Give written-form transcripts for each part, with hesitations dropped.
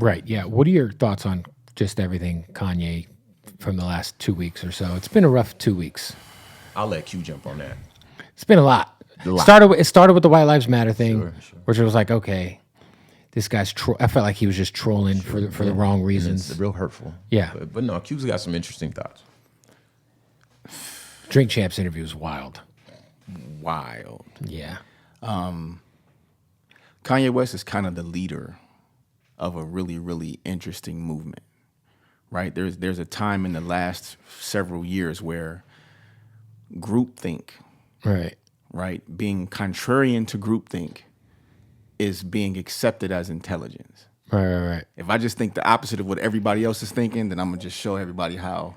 Right. Yeah. What are your thoughts on just everything Kanye from the last 2 weeks or so? It's been a rough 2 weeks. I'll let Q jump on that. It's been a lot. It started with the White Lives Matter thing, which was like, okay, this guy's. I felt like he was just trolling for the wrong reasons. It's real hurtful. Yeah. But no, Q's got some interesting thoughts. Drink Champs interview is wild. Wild. Yeah. Kanye West is kind of the leader of a really, really interesting movement, right? There's a time in the last several years where groupthink, right, being contrarian to groupthink is being accepted as intelligence. Right. If I just think the opposite of what everybody else is thinking, then I'm gonna just show everybody how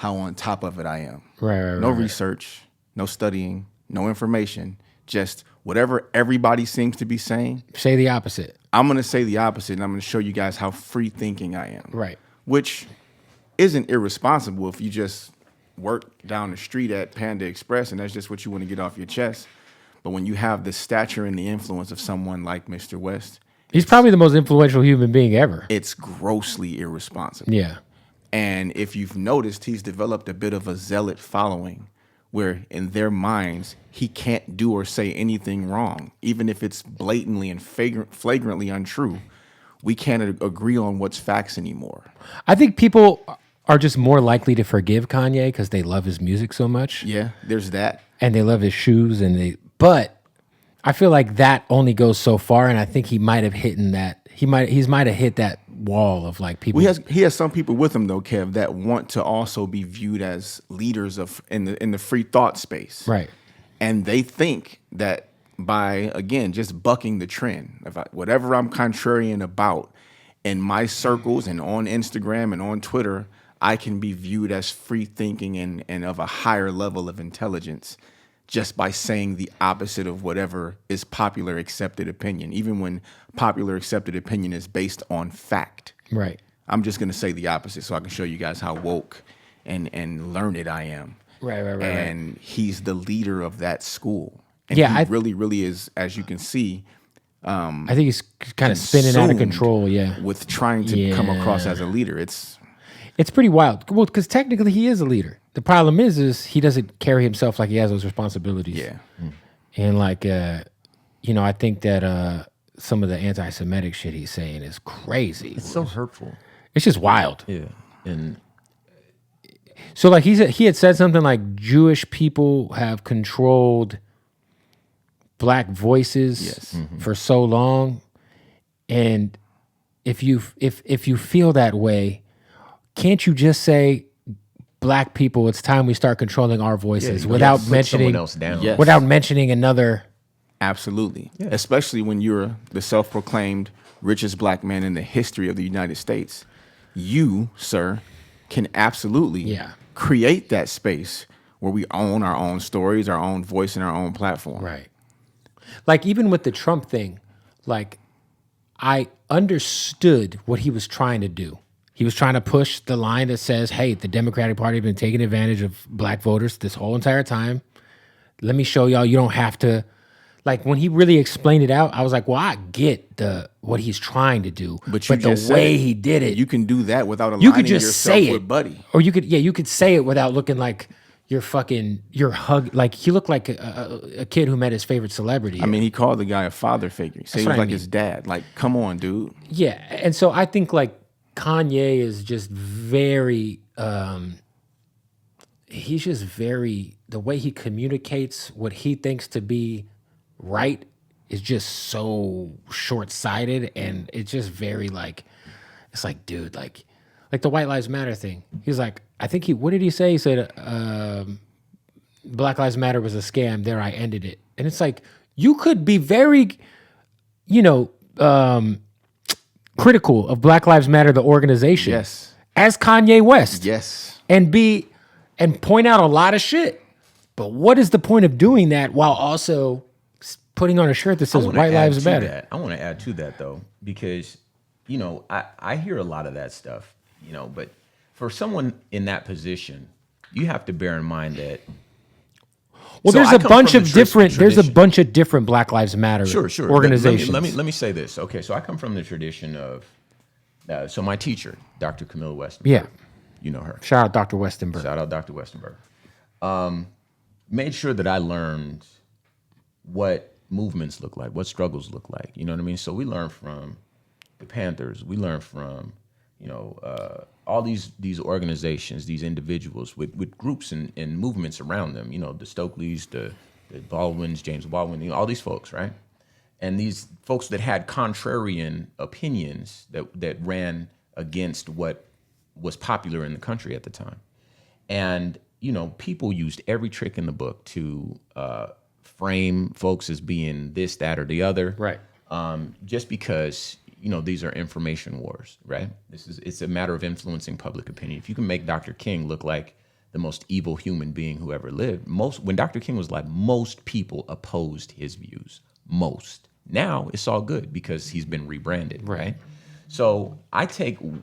on top of it I am. Right. No research, no studying, no information, just whatever everybody seems to be saying. Say the opposite. I'm going to say the opposite, and I'm going to show you guys how free thinking I am. Right. Which isn't irresponsible if you just work down the street at Panda Express and that's just what you want to get off your chest. But when you have the stature and the influence of someone like Mr. West, he's probably the most influential human being ever. It's grossly irresponsible. Yeah. And if you've noticed, he's developed a bit of a zealot following where in their minds, he can't do or say anything wrong, even if it's blatantly and flagrantly untrue. We can't agree on what's facts anymore. I think people are just more likely to forgive Kanye because they love his music so much. Yeah, there's that. And they love his shoes, but I feel like that only goes so far, and I think he might have hit that. He might have hit that wall of like people. He has some people with him though, Kev, that want to also be viewed as leaders in the free thought space, right? And they think that by again just bucking the trend, whatever I'm contrarian about in my circles and on Instagram and on Twitter, I can be viewed as free thinking and of a higher level of intelligence just by saying the opposite of whatever is popular accepted opinion, even when popular accepted opinion is based on fact. Right. I'm just going to say the opposite so I can show you guys how woke and learned I am. Right. And he's the leader of that school. And yeah, he really, really is, as you can see. I think he's kind of spinning out of control, with trying to come across as a leader. It's pretty wild. Well, because technically he is a leader. The problem is he doesn't carry himself like he has those responsibilities. Yeah. And like, I think that some of the anti-Semitic shit he's saying is crazy. It's so hurtful. It's just wild. Yeah. And so like he had said something like Jewish people have controlled black voices for so long. And if you feel that way, can't you just say, black people, it's time we start controlling our voices without mentioning someone else down. Yes. without mentioning another? Absolutely. Yeah. Especially when you're the self-proclaimed richest black man in the history of the United States. You, sir, can absolutely create that space where we own our own stories, our own voice, and our own platform. Right. Like even with the Trump thing, like I understood what he was trying to do. He was trying to push the line that says, hey, the Democratic Party has been taking advantage of black voters this whole entire time. Let me show y'all you don't have to. Like when he really explained it out, I was like, well, I get what he's trying to do. But the way he did it. You can do that without aligning yourself with Buddy. Or you could say it without looking like you're hug. Like he looked like a kid who met his favorite celebrity. I mean, he called the guy a father figure. He said he was like his dad. Like, come on, dude. Yeah. And so I think like Kanye is just very, he's just very, the way he communicates what he thinks to be right is just so short-sighted, and it's just very like, it's like, dude, like the White Lives Matter thing. He's like, what did he say? He said, Black Lives Matter was a scam. There, I ended it. And it's like, you could be very, critical of Black Lives Matter, the organization, as Kanye West, and point out a lot of shit. But what is the point of doing that while also putting on a shirt that says White Lives Matter? I want to add to that though, because I hear a lot of that stuff, but for someone in that position, you have to bear in mind that. Well, there's a bunch of different Black Lives Matter organizations. Let me say this. Okay, so I come from the tradition of So my teacher, Dr. Camilla Westenberg. Yeah. You know her. Shout out Dr. Westenberg. Shout out Dr. Westenberg. Made sure that I learned what movements look like, what struggles look like. You know what I mean? So we learned from the Panthers. We learned from, all these organizations, these individuals with groups and movements around them. You know, the Stokeleys, the Baldwins, James Baldwin, all these folks, right? And these folks that had contrarian opinions that ran against what was popular in the country at the time. And, people used every trick in the book to frame folks as being this, that, or the other. Right. Just because, these are information wars, right? It's a matter of influencing public opinion. If you can make Dr. King look like the most evil human being who ever lived, when Dr. King was alive, most people opposed his views. Most. Now it's all good because he's been rebranded, right? So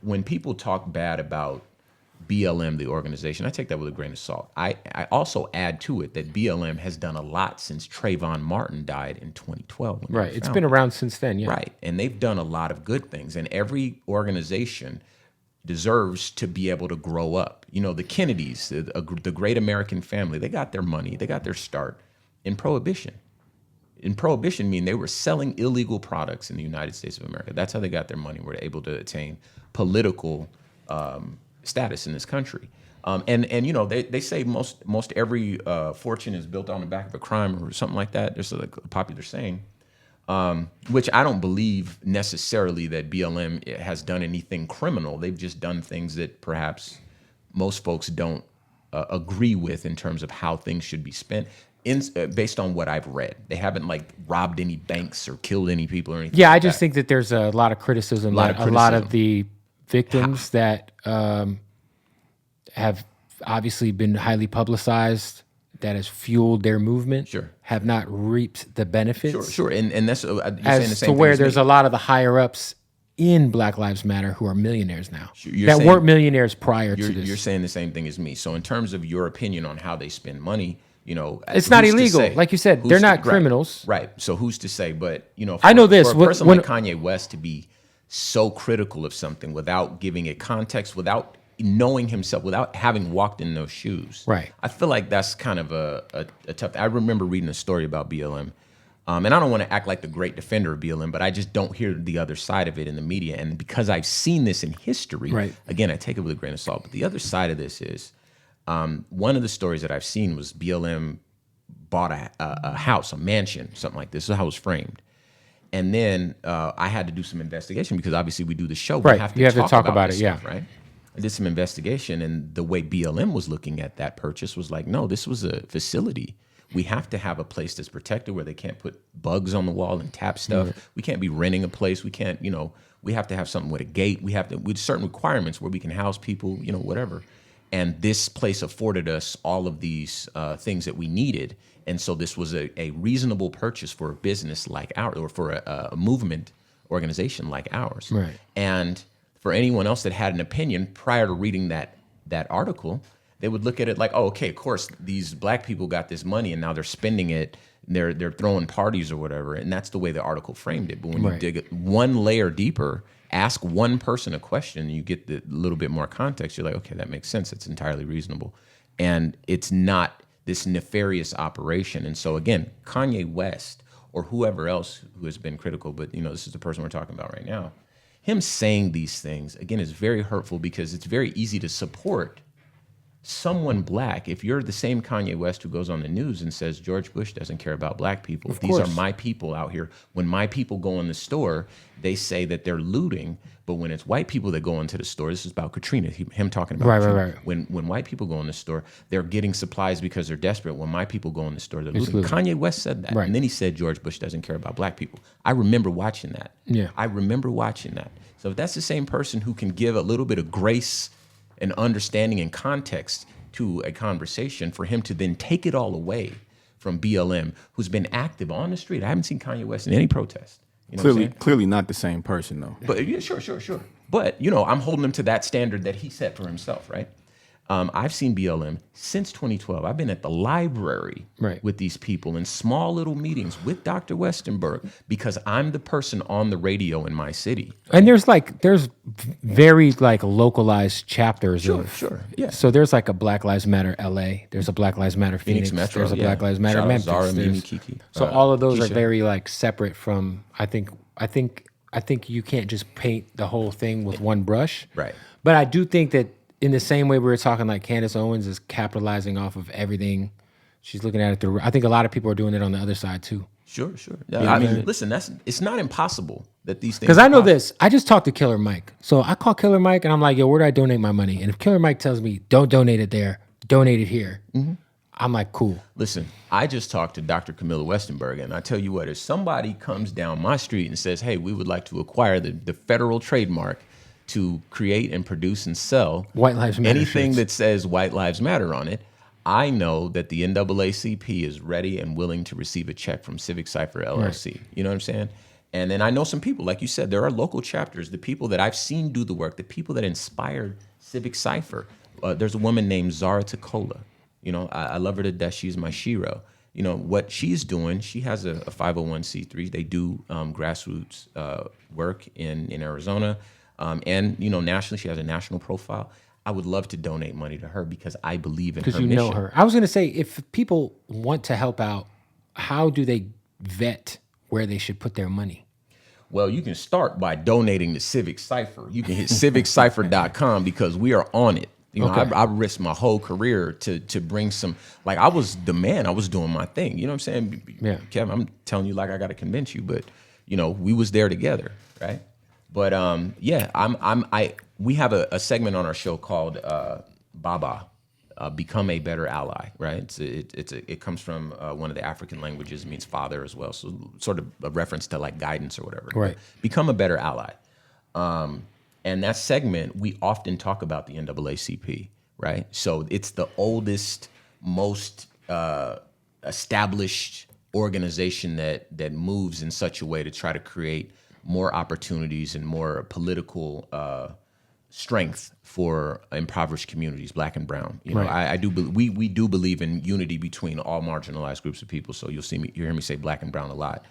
when people talk bad about BLM, the organization, I take that with a grain of salt. I also add to it that BLM has done a lot since Trayvon Martin died in 2012. Right. It's been around since then, yeah. Right. And they've done a lot of good things. And every organization deserves to be able to grow up. The Kennedys, the great American family, they got their money, they got their start in Prohibition. In Prohibition, they were selling illegal products in the United States of America. That's how they got their money. Were able to attain political status in this country. They say most every fortune is built on the back of a crime or something like that. There's a popular saying, which I don't believe necessarily that BLM has done anything criminal. They've just done things that perhaps most folks don't agree with in terms of how things should be spent. Based on what I've read, they haven't robbed any banks or killed any people or anything. Yeah, I just think that there's a lot of criticism. A lot of the victims that have obviously been highly publicized, that has fueled their movement, have not reaped the benefits. Sure. And that's you're saying the as same to where thing there's as a lot of the higher ups in Black Lives Matter who are millionaires now You're saying- weren't millionaires prior to this. You're saying the same thing as me. So in terms of your opinion on how they spend money, it's not who's to illegal. say? Like you said, they're not criminals. Right. So who's to say? But I know this. For a person like Kanye West to be so critical of something without giving it context, without knowing himself, without having walked in those shoes, right? I feel like that's kind of a tough. I remember reading a story about BLM, and I don't want to act like the great defender of BLM, but I just don't hear the other side of it in the media. And because I've seen this in history, again, I take it with a grain of salt. But the other side of this is. One of the stories that I've seen was BLM bought a house, a mansion, something like this. This is how it was framed. And then I had to do some investigation because obviously we do the show. Right. We have to you have to talk about it, stuff, right? I did some investigation, and the way BLM was looking at that purchase was like, no, this was a facility. We have to have a place that's protected where they can't put bugs on the wall and tap stuff. Mm-hmm. We can't be renting a place. We can't, we have to have something with a gate. We have to, with certain requirements where we can house people, whatever. And this place afforded us all of these things that we needed. And so this was a reasonable purchase for a business like ours, or for a movement organization like ours. Right. And for anyone else that had an opinion prior to reading that article, they would look at it like, oh, okay, of course, these black people got this money and now they're spending it. They're throwing parties or whatever. And that's the way the article framed it. But when you dig it one layer deeper, ask one person a question, and you get the little bit more context. You're like, okay, that makes sense. It's entirely reasonable. And it's not this nefarious operation. And so again, Kanye West or whoever else who has been critical, but this is the person we're talking about right now, him saying these things, again, is very hurtful because it's very easy to support someone black. If you're the same Kanye West who goes on the news and says George Bush doesn't care about black people, these are my people out here. When my people go in the store, they say that they're looting, but when it's white people that go into the store, this is about Katrina, him talking about Katrina. Right. When white people go in the store, they're getting supplies because they're desperate. When my people go in the store, they're looting. Kanye West said that. Right. And then he said George Bush doesn't care about black people. I remember watching that. Yeah. I remember watching that. So if that's the same person who can give a little bit of grace and understanding and context to a conversation, for him to then take it all away from BLM, who's been active on the street. I haven't seen Kanye West in any protest. Clearly not the same person, though. But yeah, sure. But I'm holding him to that standard that he set for himself, right? I've seen BLM since 2012. I've been at the library Right. with these people in small little meetings with Dr. Westenberg because I'm the person on the radio in my city. And there's very like localized chapters of Sure, yeah. So there's like a Black Lives Matter LA, there's a Black Lives Matter Phoenix, Metro, there's a yeah. Black Lives Matter Shout out Memphis. Zara, there's- Mimi, Kiki, so all of those are Keisha. very like separate from I think you can't just paint the whole thing with one brush. Right. But I do think that in the same way we were talking like Candace Owens is capitalizing off of everything. She's looking at it through. I think a lot of people are doing it on the other side too. Sure. Yeah, I mean, listen, it's not impossible that these things. Because I know are possible. this. I just talked to Killer Mike. So I call Killer Mike and I'm like, yo, where do I donate my money? And if Killer Mike tells me, don't donate it there, donate it here, I'm like, cool. Listen, I just talked to Dr. Camilla Westenberg, and I tell you what, if somebody comes down my street and says, hey, we would like to acquire the federal trademark to create and produce and sell White Lives Matter anything shirts. that says White Lives Matter on it, I know that the NAACP is ready and willing to receive a check from Civic Cipher LLC. Right. You know what I'm saying? And then I know some people, like you said, there are local chapters, the people that I've seen do the work, the people that inspired Civic Cipher. There's a woman named Zara Tacola. You know, I love her to death. She's my shero. You know, what she's doing, she has a 501c3. They do grassroots work in Arizona. And, you know, nationally, she has a national profile. I would love to donate money to her because I believe in her Because you mission. know her. I was going to say, if people want to help out, how do they vet where they should put their money? Well, you can start by donating to Civic Cipher. You can hit civiccipher.com because we are on it. You know, Okay. I risked my whole career to bring some, like I was the man, I was doing my thing. You know what I'm saying? Yeah. Kevin, I'm telling you like I got to convince you, but you know, we was there together, right? But yeah, we have a segment on our show called Baba, Become a Better Ally, right? It comes from one of the African languages, it means father as well. So sort of a reference to like guidance or whatever. Right. Become a better ally. And that segment, we often talk about the NAACP, right? So it's the oldest, most established organization that moves in such a way to try to create more opportunities and more political strength for impoverished communities, Black and brown. You know, Right. I do. We do believe in unity between all marginalized groups of people. So you hear me say Black and brown a lot.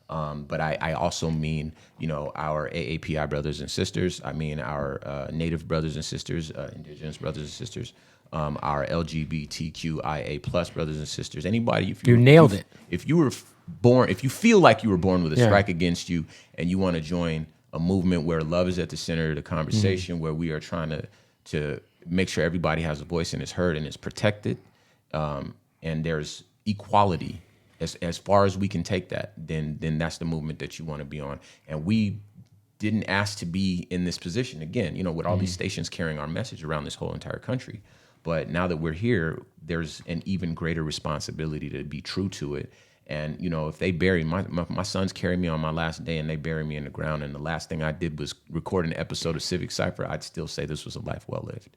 But I also mean, you know, our AAPI brothers and sisters. I mean our Native brothers and sisters, Indigenous brothers and sisters, our LGBTQIA plus brothers and sisters. Anybody, if You nailed it. If you were born, if you feel like you were born with a Yeah. strike against you, and you want to join a movement where love is at the center of the conversation, where we are trying to make sure everybody has a voice and is heard and is protected, and there's equality. As far as we can take that, then that's the movement that you want to be on. And we didn't ask to be in this position again, you know, with all these stations carrying our message around this whole entire country. But now that we're here, there's an even greater responsibility to be true to it. And, you know, if they bury my sons carry me on my last day and they bury me in the ground, and the last thing I did was record an episode of Civic Cipher, I'd still say this was a life well lived.